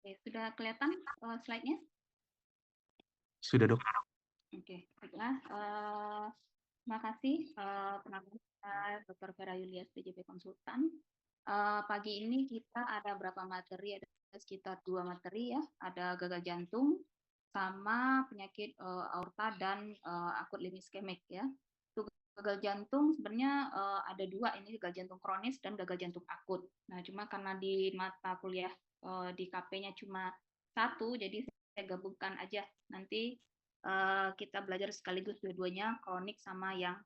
Oke, sudah kelihatan slide-nya? Sudah, Dok. Oke, baiklah. Terima kasih penampilan saya, Dr. Vera Yulias, PJP Konsultan. Pagi ini kita ada berapa materi? Ada sekitar 2 materi ya. Ada gagal jantung sama penyakit aorta dan akut limb iskemik ya. Untuk gagal jantung sebenarnya ada 2, ini gagal jantung kronis dan gagal jantung akut. Nah, cuma karena di mata kuliah di KP-nya cuma 1, jadi saya gabungkan aja. Nanti kita belajar sekaligus dua-duanya, kronik sama yang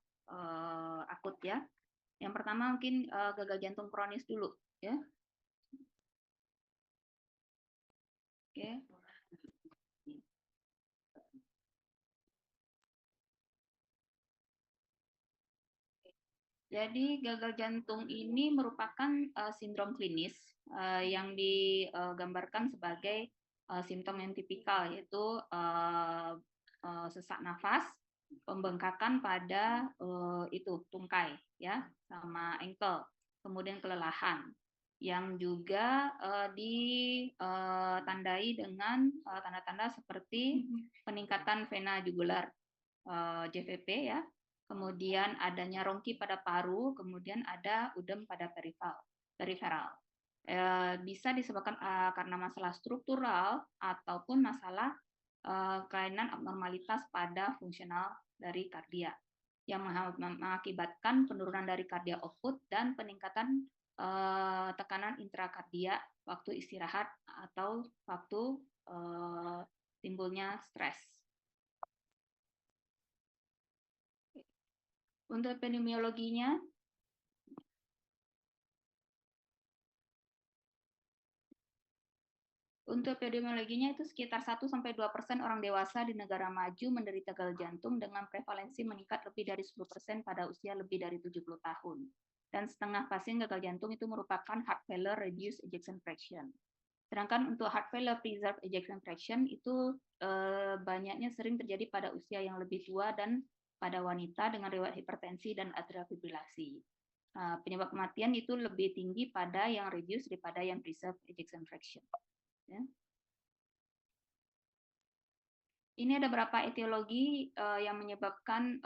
akut ya. Yang pertama mungkin gagal jantung kronis dulu ya. Oke. Jadi gagal jantung ini merupakan sindrom klinis yang digambarkan sebagai simptom yang tipikal, yaitu sesak nafas, pembengkakan pada itu tungkai ya, sama ankle, kemudian kelelahan, yang juga ditandai dengan tanda-tanda seperti peningkatan vena jugular JVP ya, kemudian adanya rongki pada paru, kemudian ada udem pada periferal. Bisa disebabkan karena masalah struktural ataupun masalah kelainan abnormalitas pada fungsional dari kardia yang mengakibatkan penurunan dari kardia output dan peningkatan tekanan intrakardia waktu istirahat atau waktu timbulnya stres. Untuk epidemiologinya, itu sekitar 1-2% orang dewasa di negara maju menderita gagal jantung dengan prevalensi meningkat lebih dari 10% pada usia lebih dari 70 tahun. Dan setengah pasien gagal jantung itu merupakan heart failure reduced ejection fraction. Sedangkan untuk heart failure preserved ejection fraction itu banyaknya sering terjadi pada usia yang lebih tua dan pada wanita dengan riwayat hipertensi dan atrial fibrilasi. Penyebab kematian itu lebih tinggi pada yang reduced daripada yang preserved ejection fraction. Ya. Ini ada beberapa etiologi yang menyebabkan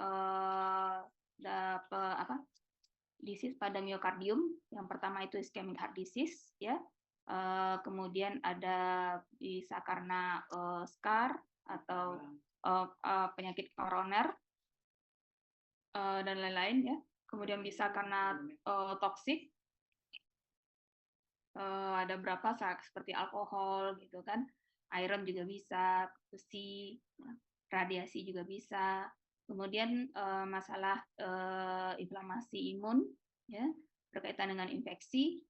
disease pada miokardium. Yang pertama itu ischemic heart disease, ya. Kemudian ada bisa karena scar atau penyakit koroner dan lain-lain, ya. Kemudian bisa karena toksik. Ada berapa seperti alkohol gitu kan, iron juga bisa, besi, radiasi juga bisa. Kemudian masalah inflamasi imun ya, berkaitan dengan infeksi,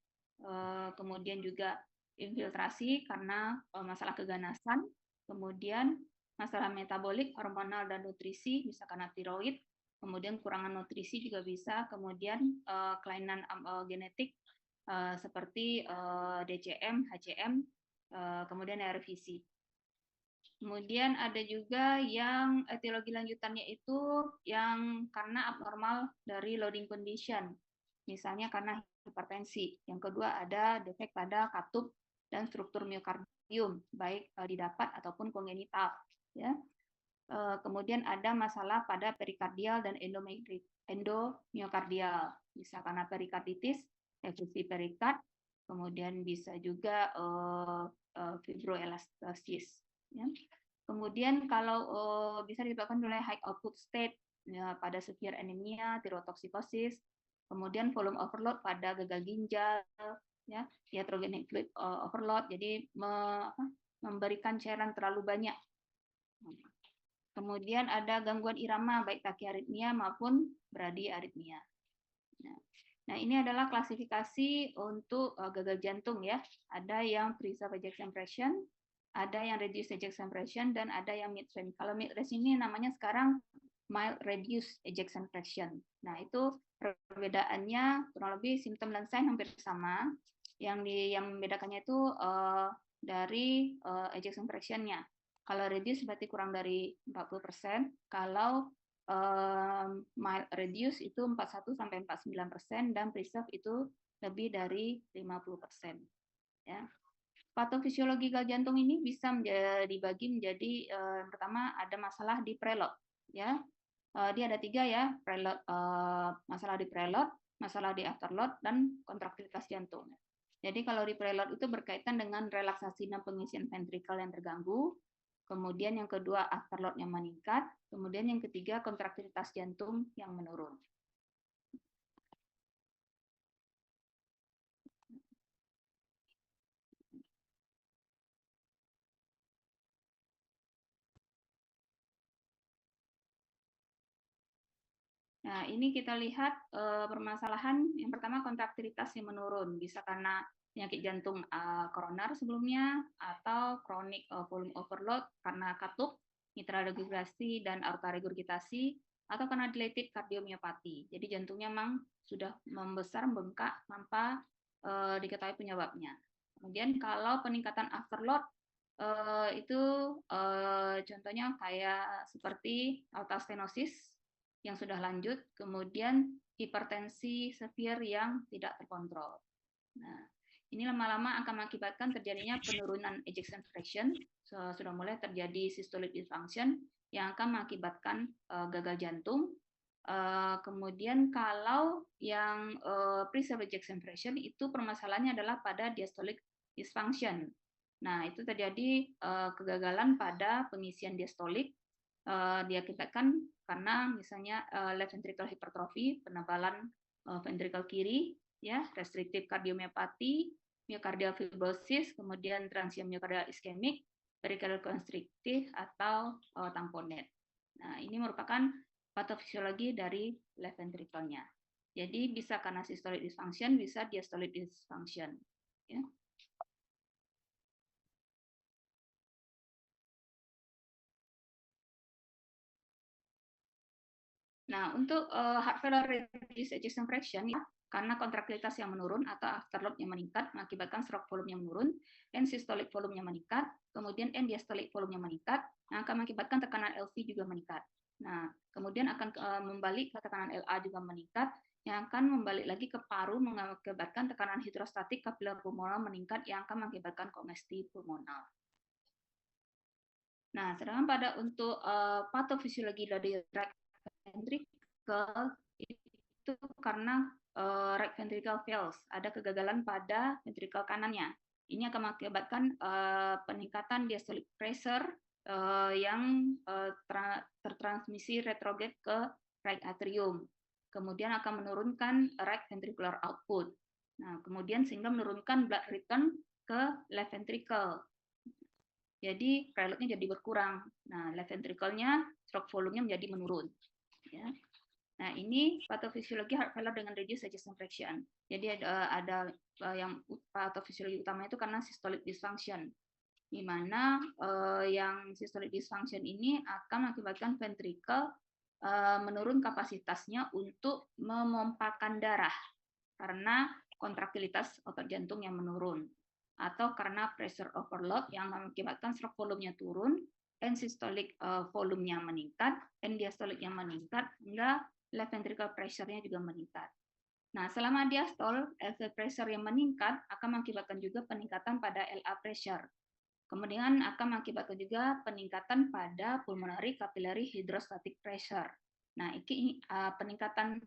kemudian juga infiltrasi karena masalah keganasan, kemudian masalah metabolik, hormonal dan nutrisi bisa karena tiroid, kemudian kurangan nutrisi juga bisa, kemudian kelainan genetik seperti DCM, HCM, kemudian RVC. Kemudian ada juga yang etiologi lanjutannya itu yang karena abnormal dari loading condition, misalnya karena hipertensi. Yang kedua ada defek pada katup dan struktur miokardium, baik didapat ataupun kongenital. Ya. Kemudian ada masalah pada perikardial dan endomiokardial, bisa karena perikarditis, effusi perikard, kemudian bisa juga fibroelastosis. Ya. Kemudian kalau bisa disebabkan oleh high output state ya, pada severe anemia, tirotoksikosis, kemudian volume overload pada gagal ginjal, ya, iatrogenic fluid overload, jadi memberikan cairan terlalu banyak. Kemudian ada gangguan irama baik tachyarrhythmia maupun bradyarrhythmia. Nah, ini adalah klasifikasi untuk gagal jantung ya. Ada yang preserved ejection fraction, ada yang reduced ejection fraction, dan ada yang mid range. Kalau mid range ini namanya sekarang mild reduced ejection fraction. Nah, itu perbedaannya kurang lebih simptom dan sign hampir sama. Yang membedakannya itu dari ejection fraction-nya. Kalau reduce berarti kurang dari 40%. Kalau mild reduce itu 41-49% dan preserve itu lebih dari 50%. Ya. patofisiologi gagal jantung ini bisa dibagi menjadi yang pertama ada masalah di preload, ya. Dia ada 3 ya, preload, masalah di preload, masalah di afterload, dan kontraktilitas jantung. Jadi kalau di preload itu berkaitan dengan relaksasi dan pengisian ventrikel yang terganggu, kemudian yang kedua afterload yang meningkat, kemudian yang ketiga kontraktilitas jantung yang menurun. Nah, ini kita lihat permasalahan yang pertama kontraktilitas yang menurun, bisa karena penyakit jantung koroner sebelumnya atau kronik volume overload karena katup, mitra regurgitasi dan aorta regurgitasi, atau karena dilated kardiomyopati. Jadi jantungnya memang sudah membesar, membengkak tanpa diketahui penyebabnya. Kemudian kalau peningkatan afterload itu contohnya kayak seperti aorta stenosis yang sudah lanjut, kemudian hipertensi severe yang tidak terkontrol. Nah, ini lama-lama akan mengakibatkan terjadinya penurunan ejection fraction, sudah mulai terjadi systolic dysfunction yang akan mengakibatkan gagal jantung. Kemudian kalau yang preserved ejection fraction itu permasalahannya adalah pada diastolic dysfunction. Nah, itu terjadi kegagalan pada pengisian diastolik diakibatkan karena misalnya left ventricle hypertrophy, penebalan ventrikel kiri, ya, restrictive cardiomyopathy, myocardial fibrosis, kemudian transient myocardial ischemic, pericardial constrictive atau tamponade. Nah, ini merupakan patofisiologi dari left ventricle-nya. Jadi bisa karena systolic dysfunction, bisa diastolic dysfunction. Ya. Nah, untuk heart failure reduced ejection fraction, ya, karena kontraktilitas yang menurun atau afterload yang meningkat mengakibatkan stroke volume yang menurun, end systolic volume yang meningkat, kemudian end diastolic volume yang meningkat, yang akan mengakibatkan tekanan LV juga meningkat. Nah, kemudian akan membalik ke tekanan LA juga meningkat, yang akan membalik lagi ke paru mengakibatkan tekanan hidrostatik kapiler pulmonar meningkat yang akan mengakibatkan kongesti pulmonar. Nah, sedangkan pada untuk patofisiologi dari right ventricle itu karena right ventricle fails, ada kegagalan pada ventricle kanannya. Ini akan mengakibatkan peningkatan diastolic pressure yang tertransmisi retrograde ke right atrium. Kemudian akan menurunkan right ventricular output. Nah, kemudian sehingga menurunkan blood return ke left ventricle. Jadi preloadnya jadi berkurang. Nah, left ventricle-nya stroke volume-nya menjadi menurun. Ya. Nah, ini patofisiologi heart failure dengan reduced ejection fraction. Jadi ada yang patofisiologi utama itu karena systolic dysfunction, di mana yang systolic dysfunction ini akan mengakibatkan ventricle menurun kapasitasnya untuk memompakan darah karena kontraktilitas otot jantung yang menurun, atau karena pressure overload yang mengakibatkan stroke volume-nya turun, end systolic volume-nya meningkat, end diastolic yang meningkat, hingga left ventricle pressure-nya juga meningkat. Nah, selama diastol, LV pressure yang meningkat akan mengakibatkan juga peningkatan pada LA pressure. Kemudian akan mengakibatkan juga peningkatan pada pulmonary capillary hydrostatic pressure. Nah, ini peningkatan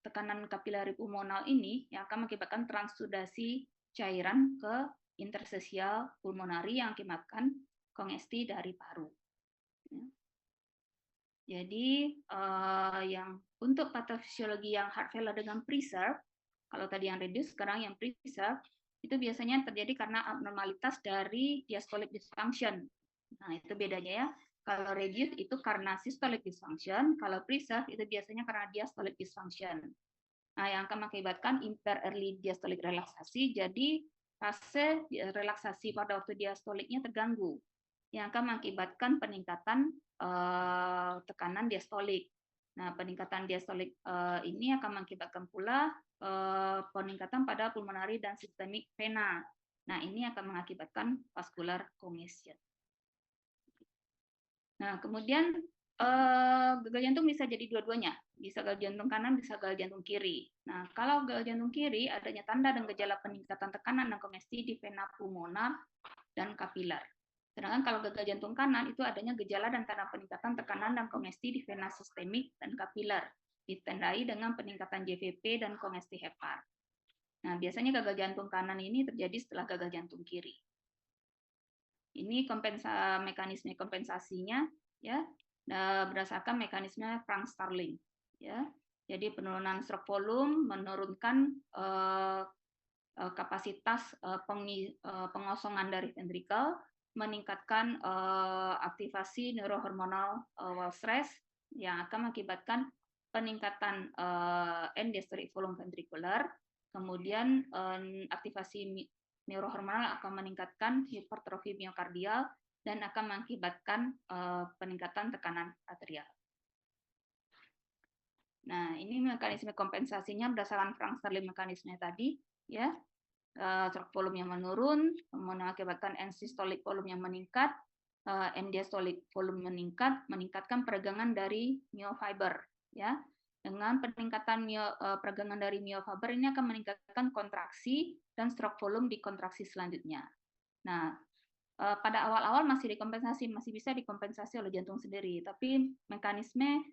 tekanan kapilari pulmonal ini yang akan mengakibatkan transudasi cairan ke interstisial pulmonari yang mengakibatkan kongesti dari paru. Jadi yang untuk patofisiologi yang heart failure dengan preserve, kalau tadi yang reduce, sekarang yang preserve, itu biasanya terjadi karena abnormalitas dari diastolic dysfunction. Nah, itu bedanya ya. Kalau reduce itu karena systolic dysfunction, kalau preserve itu biasanya karena diastolic dysfunction. Nah, yang akan mengakibatkan impaired early diastolic relaksasi, jadi fase relaksasi pada waktu diastoliknya terganggu, yang akan mengakibatkan peningkatan tekanan diastolik. Nah, peningkatan diastolik ini akan mengakibatkan pula peningkatan pada pulmonary dan sistemik vena. Nah, ini akan mengakibatkan vascular congestion. Nah, kemudian Gagal jantung bisa jadi dua-duanya, bisa gagal jantung kanan, bisa gagal jantung kiri. Nah, kalau gagal jantung kiri, adanya tanda dan gejala peningkatan tekanan dan kongesti di vena pulmonar dan kapiler. Sedangkan kalau gagal jantung kanan itu adanya gejala dan tanda peningkatan tekanan dan kongesti di vena sistemik dan kapiler, ditandai dengan peningkatan JVP dan kongesti hepar. Nah, biasanya gagal jantung kanan ini terjadi setelah gagal jantung kiri. Ini mekanisme kompensasinya, ya, berdasarkan mekanisme Frank Starling, ya. Jadi penurunan stroke volume menurunkan kapasitas pengosongan dari ventricle, meningkatkan aktivasi neurohormonal wall stress yang akan mengakibatkan peningkatan end diastolic volume ventricular, kemudian aktivasi neurohormonal akan meningkatkan hipertrofi miokardial dan akan mengakibatkan peningkatan tekanan arterial. Nah, ini mekanisme kompensasinya berdasarkan Frank Starling mekanisme tadi, ya. Stroke volume yang menurun, mengakibatkan end systolic volume yang meningkat, end diastolic volume meningkat, meningkatkan peregangan dari myofiber, ya. Dengan peningkatan peregangan dari myofiber ini akan meningkatkan kontraksi dan stroke volume di kontraksi selanjutnya. Nah, pada awal-awal masih bisa dikompensasi oleh jantung sendiri, tapi mekanisme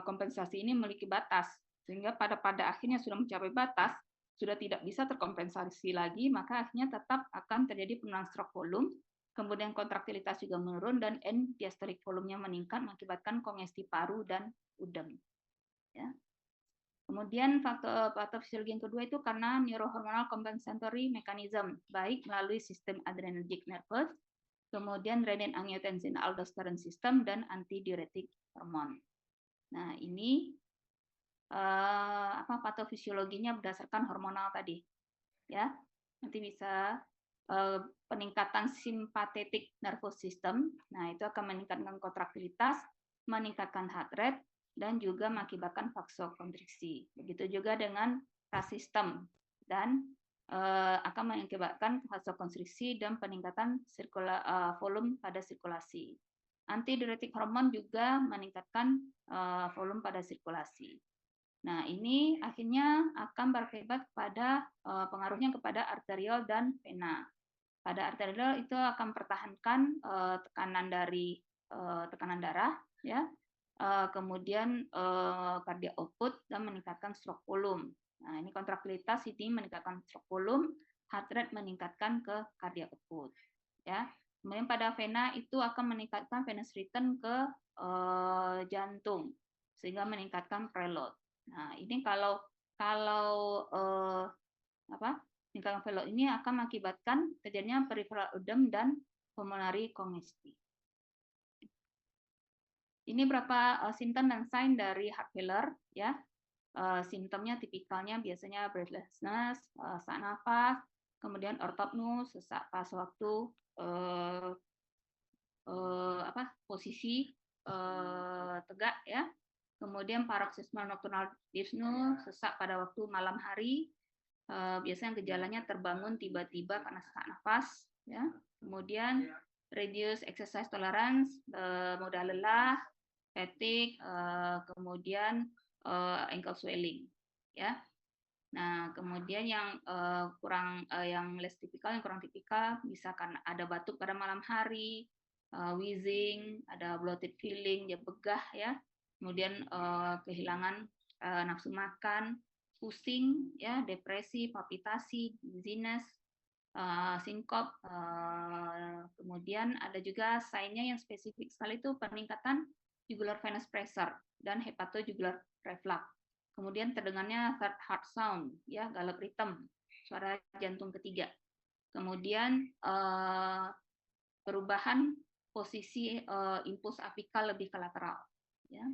kompensasi ini memiliki batas, sehingga pada akhirnya sudah mencapai batas, sudah tidak bisa terkompensasi lagi, maka akhirnya tetap akan terjadi penurunan stroke volume, kemudian kontraktilitas juga menurun, dan end diastolic volume-nya meningkat, mengakibatkan kongesti paru dan udem. Ya. Kemudian faktor fisiologi yang kedua itu karena neurohormonal compensatory mechanism, baik melalui sistem adrenergic nervous, kemudian renin-angiotensin aldosteron system, dan antidiuretik hormon. Nah, ini patofisiologinya berdasarkan hormonal tadi, ya. Nanti bisa peningkatan simpatetik nervous system. Nah, itu akan meningkatkan kontraktilitas, meningkatkan heart rate, dan juga mengakibatkan vasokonstriksi. Begitu juga dengan sistem dan akan mengakibatkan vasokonstriksi dan peningkatan volume pada sirkulasi. Antidiuretik hormon juga meningkatkan volume pada sirkulasi. Nah, ini akhirnya akan berakibat pada pengaruhnya kepada arterial dan vena. Pada arterial itu akan mempertahankan tekanan darah, ya, kemudian cardiac output dan meningkatkan stroke volume. Nah, ini kontraktilitas ini meningkatkan stroke volume, heart rate meningkatkan ke cardiac output, ya. Kemudian pada vena itu akan meningkatkan venous return ke jantung sehingga meningkatkan preload. Nah, ini kalau meningkatkan preload ini akan mengakibatkan terjadinya peripheral edem dan pulmonary congesti. Ini berapa simptom dan sign dari heart failure, ya. Simptomnya tipikalnya biasanya breathlessness, sesak nafas, kemudian ortopnus, sesak pas waktu posisi tegak, ya. Kemudian paroxysmal nocturnal dyspnea, sesak pada waktu malam hari. Biasanya gejalanya terbangun tiba-tiba karena sesak nafas, ya. Kemudian reduce exercise tolerance, mudah lelah, fatigue, kemudian ankle swelling, ya. Nah, kemudian yang yang less tipikal, yang kurang tipikal, bisa karena ada batuk pada malam hari, wheezing, ada bloated feeling, dia begah, ya. Kemudian kehilangan nafsu makan, pusing, ya, depresi, palpitasi, dizziness, sinkop. Kemudian ada juga sign-nya yang spesifik sekali itu peningkatan jugular venous pressure dan hepatojugular reflux. Kemudian terdengarnya third heart sound, ya, gallop rhythm, suara jantung ketiga. Kemudian perubahan posisi impuls apikal lebih ke lateral, ya.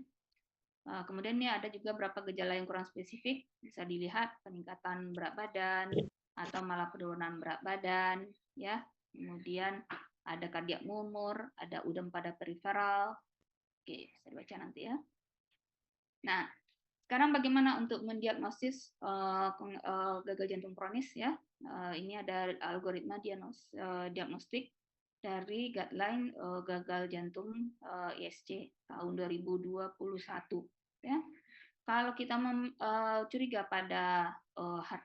Kemudian ini ada juga beberapa gejala yang kurang spesifik, bisa dilihat peningkatan berat badan atau malah penurunan berat badan, ya. Kemudian ada kardiak murmur, ada udem pada periferal. Oke, bisa dibaca nanti, ya. Nah, sekarang bagaimana untuk mendiagnosis gagal jantung kronis, ya. Ini ada algoritma diagnostik. dari guideline gagal jantung ISC tahun 2021 ya. Kalau kita curiga pada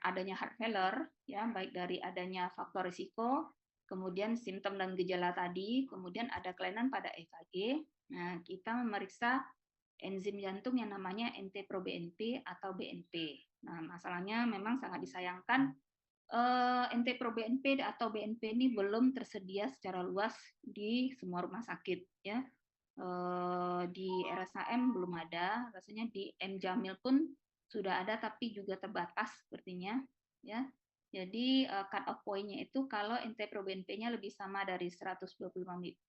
adanya heart failure ya, baik dari adanya faktor risiko, kemudian simptom dan gejala tadi, kemudian ada kelainan pada EKG. Nah, kita memeriksa enzim jantung yang namanya NT-proBNP atau BNP. Nah, masalahnya memang sangat disayangkan NT-proBNP atau BNP ini belum tersedia secara luas di semua rumah sakit ya. Di RSAM belum ada, rasanya di M Jamil pun sudah ada tapi juga terbatas sepertinya ya. Jadi cut off point-nya itu kalau NT-proBNP-nya lebih sama dari 125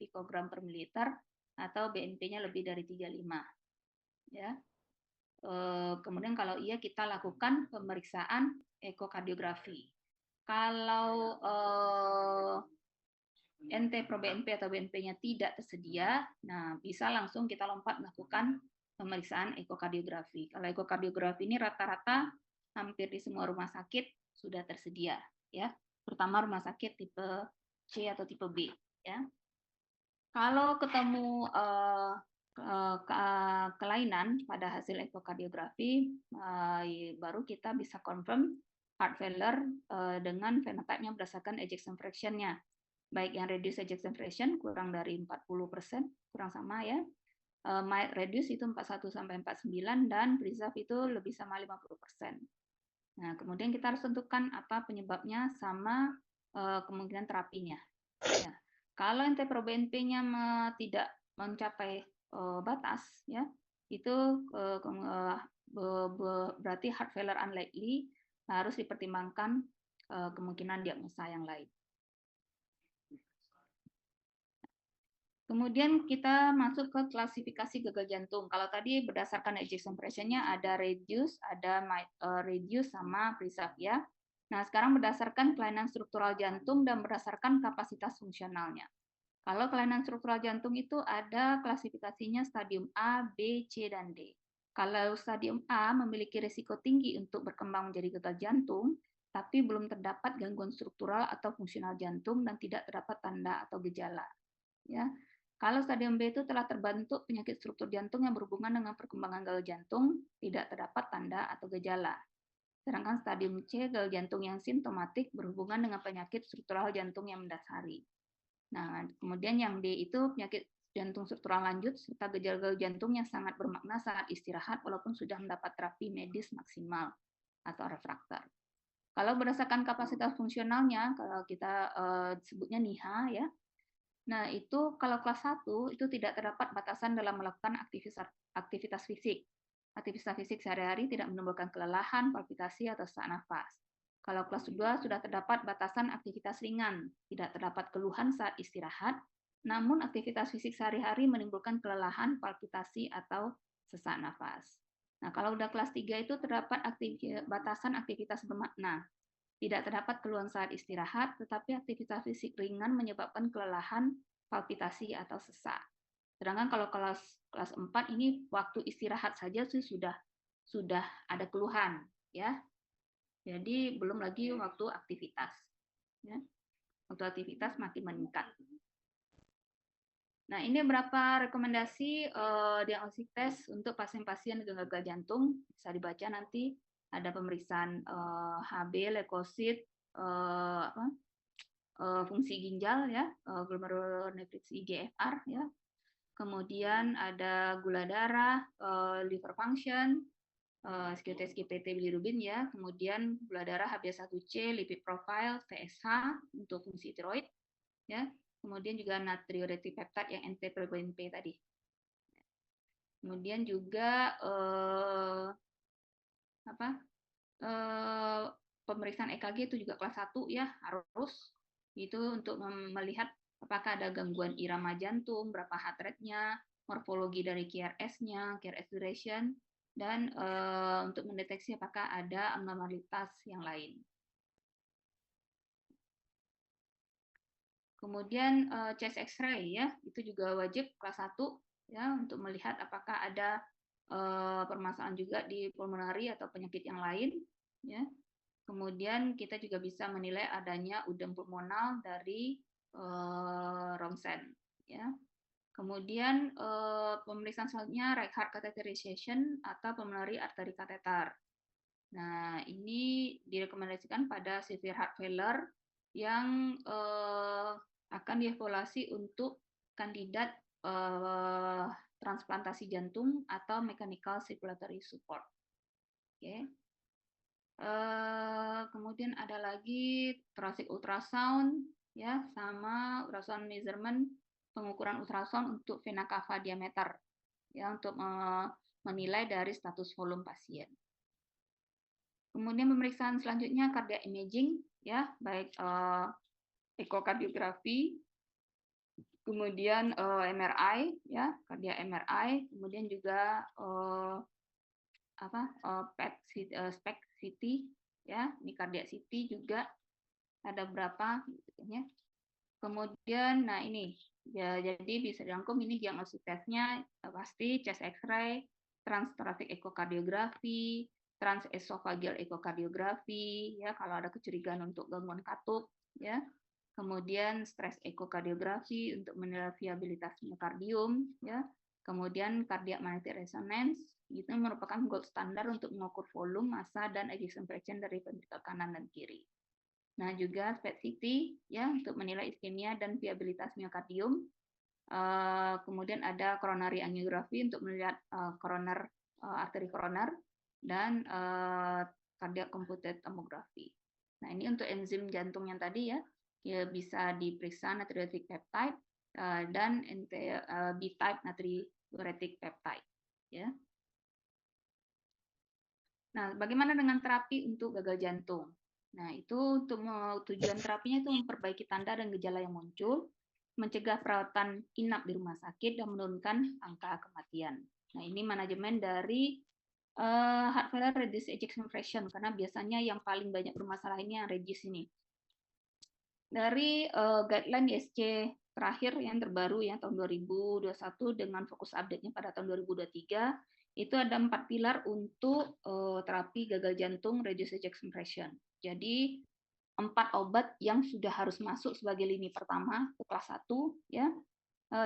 pikogram per mililiter atau BNP-nya lebih dari 35 ya. Kemudian kalau iya kita lakukan pemeriksaan ekokardiografi. Kalau NT-proBNP atau BNP-nya tidak tersedia, nah bisa langsung kita lompat melakukan pemeriksaan ekokardiografi. Kalau ekokardiografi ini rata-rata hampir di semua rumah sakit sudah tersedia, ya, terutama rumah sakit tipe C atau tipe B, ya. Kalau ketemu kelainan pada hasil ekokardiografi, baru kita bisa confirm heart failure dengan phenotype-nya berdasarkan ejection fraction-nya. Baik yang reduce ejection fraction kurang dari 40%, kurang sama ya. Mild reduce itu 41 sampai 49 dan preserve itu lebih sama 50%. Nah, kemudian kita harus tentukan apa penyebabnya sama kemungkinan terapinya. Ya. Kalau NT-proBNP-nya tidak mencapai batas, ya, itu berarti heart failure unlikely, harus dipertimbangkan kemungkinan diagnosa yang lain. Kemudian kita masuk ke klasifikasi gagal jantung. Kalau tadi berdasarkan ejection fraction-nya ada reduce, ada reduce sama preserve ya. Nah, sekarang berdasarkan kelainan struktural jantung dan berdasarkan kapasitas fungsionalnya. Kalau kelainan struktural jantung itu ada klasifikasinya stadium A, B, C, dan D. Kalau stadium A memiliki risiko tinggi untuk berkembang menjadi gagal jantung, tapi belum terdapat gangguan struktural atau fungsional jantung dan tidak terdapat tanda atau gejala. Ya. Kalau stadium B itu telah terbentuk penyakit struktur jantung yang berhubungan dengan perkembangan gagal jantung, tidak terdapat tanda atau gejala. Sedangkan stadium C, gagal jantung yang simptomatik berhubungan dengan penyakit struktural jantung yang mendasari. Nah, kemudian yang D itu penyakit jantung struktural lanjut serta gejala jantung yang sangat bermakna saat istirahat walaupun sudah mendapat terapi medis maksimal atau refraktor. Kalau berdasarkan kapasitas fungsionalnya, kalau kita sebutnya NIHA ya. Nah, itu kalau kelas 1 itu tidak terdapat batasan dalam melakukan aktivitas fisik. Aktivitas fisik sehari-hari tidak menimbulkan kelelahan, palpitasi, atau sesak nafas. Kalau kelas 2 sudah terdapat batasan aktivitas ringan, tidak terdapat keluhan saat istirahat, namun aktivitas fisik sehari-hari menimbulkan kelelahan, palpitasi, atau sesak nafas. Nah, kalau udah kelas 3 itu terdapat batasan aktivitas bermakna. Tidak terdapat keluhan saat istirahat, tetapi aktivitas fisik ringan menyebabkan kelelahan, palpitasi, atau sesak. Sedangkan kalau kelas 4 ini waktu istirahat saja sih sudah ada keluhan, ya. Jadi belum lagi waktu aktivitas. Ya. Waktu aktivitas makin meningkat. Nah, ini beberapa rekomendasi diagnostik tes untuk pasien-pasien dengan gagal jantung. Bisa dibaca nanti. Ada pemeriksaan HB, leukosit, fungsi ginjal ya, glomerulonephritis IGFR ya. Kemudian ada gula darah, liver function, SGT bilirubin ya. Kemudian gula darah HbA1c, lipid profile, TSH untuk fungsi tiroid ya. Kemudian juga natriuretic peptide yang NT-proBNP tadi. Kemudian juga pemeriksaan EKG itu juga kelas 1 ya, harus itu untuk melihat apakah ada gangguan irama jantung, berapa heart rate-nya, morfologi dari QRS-nya, QRS duration, dan untuk mendeteksi apakah ada anomalitas yang lain. Kemudian chest X-ray ya, itu juga wajib kelas 1 ya untuk melihat apakah ada permasalahan juga di pulmonari atau penyakit yang lain ya. Kemudian kita juga bisa menilai adanya udem pulmonal dari ronsen, ya. Kemudian pemeriksaan selanjutnya right heart catheterization atau pulmonary artery catheter. Nah, ini direkomendasikan pada severe heart failure yang akan dievaluasi untuk kandidat transplantasi jantung atau mechanical circulatory support. Oke. Kemudian ada lagi thoracic ultrasound, ya, sama ultrasound measurement, pengukuran ultrasound untuk vena cava diameter, ya, untuk menilai dari status volume pasien. Kemudian pemeriksaan selanjutnya cardiac imaging, ya, baik ekokardiografi, kemudian MRI, ya, cardiac MRI, kemudian juga SPECT CT, ya, ini cardiac CT juga ada berapa, ya. Kemudian, nah ini, ya, jadi bisa dirangkum ini diagnosis tesnya pasti chest X-ray, transthoracic echocardiografi, transesophageal echocardiografi, ya, kalau ada kecurigaan untuk gangguan katup, ya. Kemudian stress echocardiografi untuk menilai viabilitas miokardium, ya. Kemudian cardiac magnetic resonance, itu merupakan gold standar untuk mengukur volume, massa, dan ejection fraction dari ventrikel kanan dan kiri. Nah, juga SPECT CT, ya, untuk menilai iskemia dan viabilitas miokardium. Kemudian ada coronary angiography untuk melihat koroner, arteri koroner, dan cardiac computed tomography. Nah, ini untuk enzim jantung yang tadi, ya, bisa diperiksa natriuretic peptide dan B-type natriuretic peptide, ya. Nah, bagaimana dengan terapi untuk gagal jantung? Nah, itu untuk tujuan terapinya itu memperbaiki tanda dan gejala yang muncul, mencegah perawatan inap di rumah sakit, dan menurunkan angka kematian. Nah, ini manajemen dari heart failure reduced ejection fraction, karena biasanya yang paling banyak bermasalah ini yang reduce ini. Dari guideline ISC terakhir yang terbaru ya tahun 2021 dengan fokus update-nya pada tahun 2023, itu ada 4 pilar untuk terapi gagal jantung reduced ejection fraction. Jadi 4 obat yang sudah harus masuk sebagai lini pertama ke kelas 1, ya,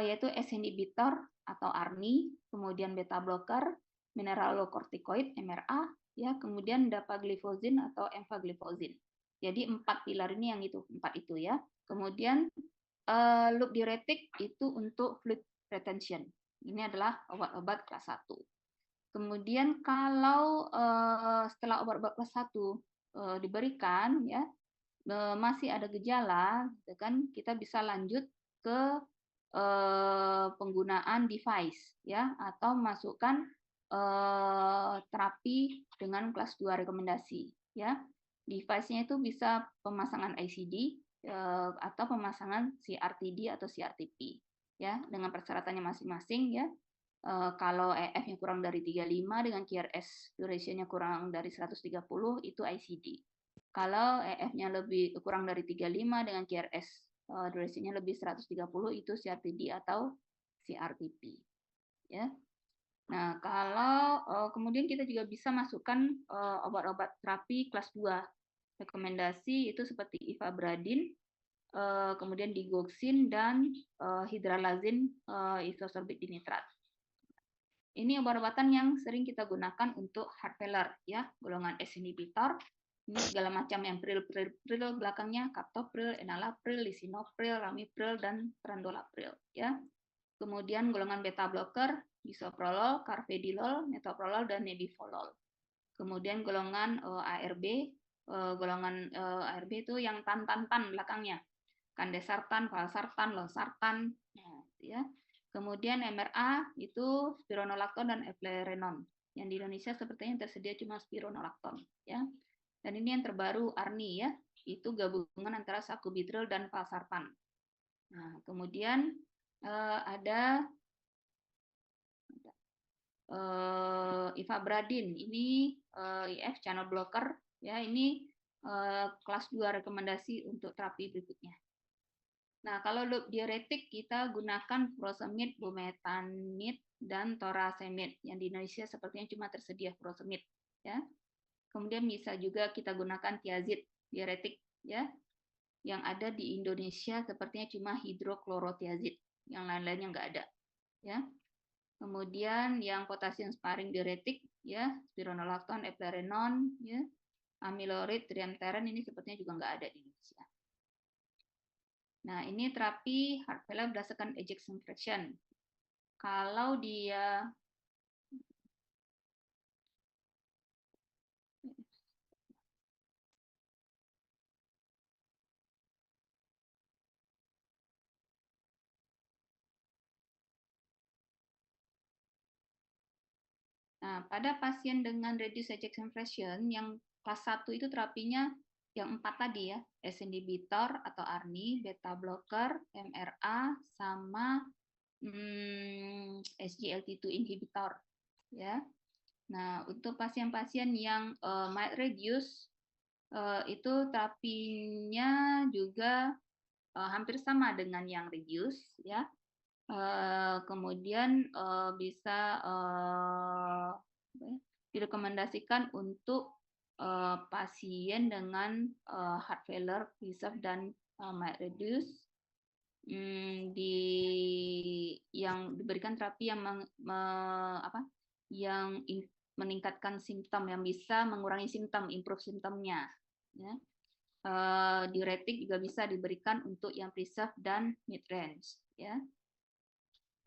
yaitu ACE inhibitor atau ARNI, kemudian beta blocker, mineralocorticoid MRA, ya, kemudian dapagliflozin atau empagliflozin. Jadi 4 pilar ini yang itu 4 itu, ya. Kemudian loop diuretik itu untuk fluid retention. Ini adalah obat-obat kelas 1. Kemudian kalau setelah obat-obat kelas 1 diberikan, ya, masih ada gejala, gitu kan, kita bisa lanjut ke penggunaan device, ya, atau masukkan terapi dengan kelas 2 rekomendasi, ya. Device-nya itu bisa pemasangan ICD atau pemasangan CRTD atau CRTP, ya, dengan persyaratannya masing-masing, ya. Kalau EF-nya kurang dari 35 dengan QRS duration-nya kurang dari 130 itu ICD. Kalau EF-nya lebih kurang dari 35 dengan QRS duration-nya lebih 130 itu CRTD atau CRTP, ya. Nah, kalau kemudian kita juga bisa masukkan obat-obat terapi kelas 2 rekomendasi itu seperti ivabradin, kemudian digoxin dan hydralazine isosorbit dinitrat. Ini obat-obatan yang sering kita gunakan untuk heart failure, ya, golongan ACE inhibitor. Ini segala macam yang pril belakangnya, captopril, enalapril, lisinopril, ramipril, dan trandolapril, ya. Kemudian golongan beta blocker, bisoprolol, carvedilol, metoprolol, dan nebivolol. Kemudian golongan ARB, golongan ARB itu yang tan belakangnya, kandesartan, valsartan, losartan, nah, ya. Kemudian MRA itu spironolakton dan eplerenone. Yang di Indonesia sepertinya tersedia cuma spironolakton, ya. Dan ini yang terbaru ARNI, ya, itu gabungan antara sacubitril dan valsartan. Nah, kemudian ada ivabradin, ini IF channel blocker, ya, ini kelas 2 rekomendasi untuk terapi berikutnya. Nah, kalau loop diuretik kita gunakan furosemid, bumetanid, dan torasemid. Yang di Indonesia sepertinya cuma tersedia furosemid, ya. Kemudian bisa juga kita gunakan tiazid diuretik, ya. Yang ada di Indonesia sepertinya cuma hidroklorotiazid, yang lain-lainnya nggak ada. Ya. Kemudian yang potasium sparing diuretik, ya, spironolakton, eplerenon, ya, amilorid, triamteren ini sepertinya juga nggak ada di Indonesia. Nah, ini terapi heart failure berdasarkan ejection fraction. Kalau dia Nah, pada pasien dengan reduced ejection fraction yang kelas 1 itu terapinya yang 4 tadi ya, S inhibitor atau ARNI, beta blocker, MRA, sama SGLT2 inhibitor ya. Nah, untuk pasien-pasien yang mild reduce itu terapinya juga hampir sama dengan yang reduce ya. Kemudian bisa direkomendasikan untuk pasien dengan heart failure, preserve dan mild reduce yang diberikan terapi yang meningkatkan simptom, yang bisa mengurangi simptom, improve simptomnya. Ya. Diuretik juga bisa diberikan untuk yang preserve dan mid range. Ya.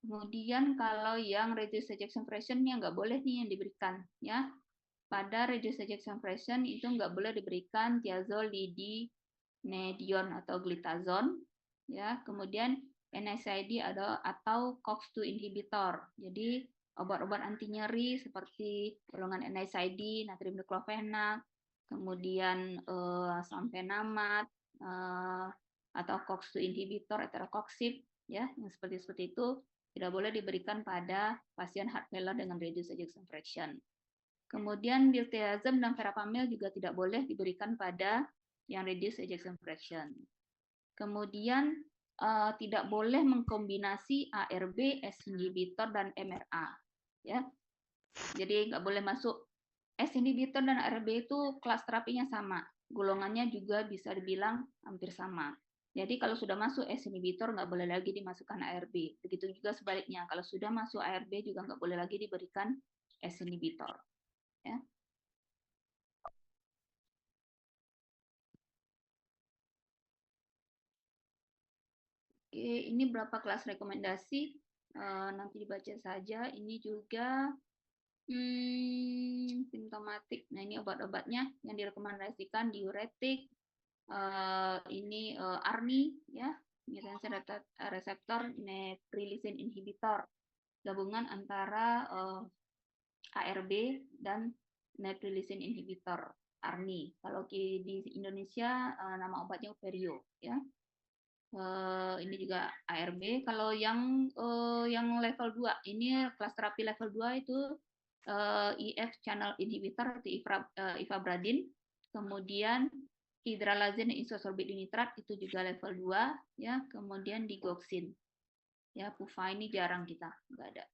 Kemudian kalau yang reduced ejection fraction-nya nggak boleh nih yang diberikan. Ya. Pada reduced ejection fraction itu nggak boleh diberikan thiazolidinedion atau glitazone. Ya. Kemudian NSAID atau COX-2 inhibitor. Jadi obat-obat anti nyeri seperti golongan NSAID, natrium diklofenak, kemudian sampenamat atau COX-2 inhibitor, eterocoxib, ya, yang seperti itu tidak boleh diberikan pada pasien heart failure dengan reduced ejection fraction. Kemudian diltiazem dan verapamil juga tidak boleh diberikan pada yang reduced ejection fraction. Kemudian tidak boleh mengkombinasi ARB, S inhibitor dan MRA. Ya, jadi nggak boleh masuk S inhibitor dan ARB itu kelas terapinya sama, golongannya juga bisa dibilang hampir sama. Jadi kalau sudah masuk S inhibitor nggak boleh lagi dimasukkan ARB. Begitu juga sebaliknya, kalau sudah masuk ARB juga nggak boleh lagi diberikan S inhibitor. Ya. Oke, ini berapa kelas rekomendasi? Nanti dibaca saja. Ini juga simptomatik. Nah, ini obat-obatnya yang direkomendasikan diuretik. Ini ARNI, ya, angiotensin reseptor neprilysin inhibitor, gabungan antara ARB dan neprilysin inhibitor, ARNI. Kalau di Indonesia nama obatnya Uperio, ya. Ini juga ARB. Kalau yang level 2, ini kelas terapi level 2 itu IF channel inhibitor atau ivabradin, kemudian hidralazine isosorbit dinitrat itu juga level 2 ya, kemudian digoxin. Ya, PUFA ini jarang kita, enggak ada.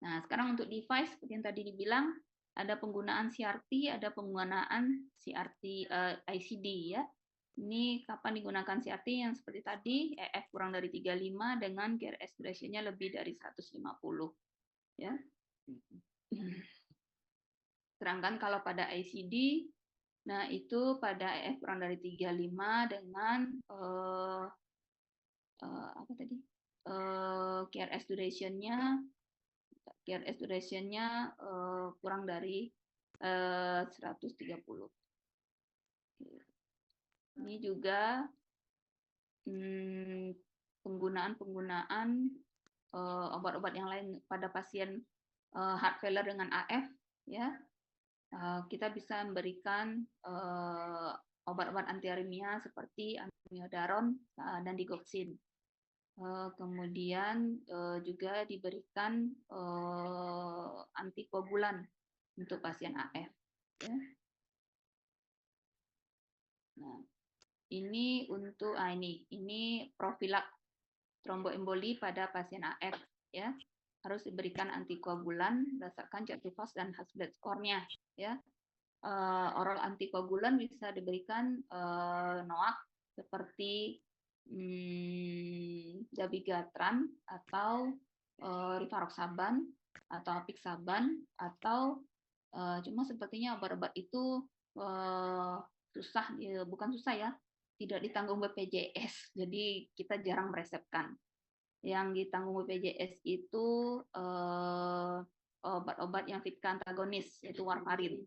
Nah, sekarang untuk device seperti yang tadi dibilang ada penggunaan CRT, ada penggunaan CRT ICD ya. Ini kapan digunakan CRT yang seperti tadi, EF kurang dari 35 dengan QRS duration-nya lebih dari 150. Ya. Sedangkan kalau pada ICD, nah itu pada EF kurang dari 35 dengan apa tadi? QRS duration-nya kurang dari 130. Ini juga penggunaan obat-obat yang lain pada pasien heart failure dengan AF, ya. Kita bisa memberikan obat-obat antiaritmia seperti amiodaron dan digoxin. Kemudian juga diberikan antikoagulan untuk pasien AF. Ya. Nah, ini untuk ini profilak tromboemboli pada pasien AF, ya. Harus diberikan antikoagulan berdasarkan CHF dan Hasbled score-nya, ya. Oral antikoagulan bisa diberikan NOAC seperti dabigatran atau rivaroxaban atau apixaban atau cuma sepertinya obat-obat itu susah, bukan susah ya, tidak ditanggung BPJS, jadi kita jarang meresepkan. Yang ditanggung BPJS itu obat-obat yang FIDCA antagonis, yaitu warfarin.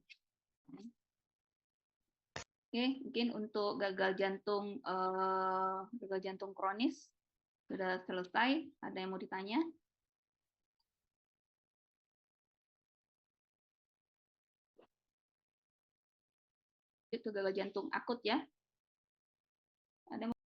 Oke, mungkin untuk gagal jantung kronis sudah selesai. Ada yang mau ditanya? Itu gagal jantung akut ya.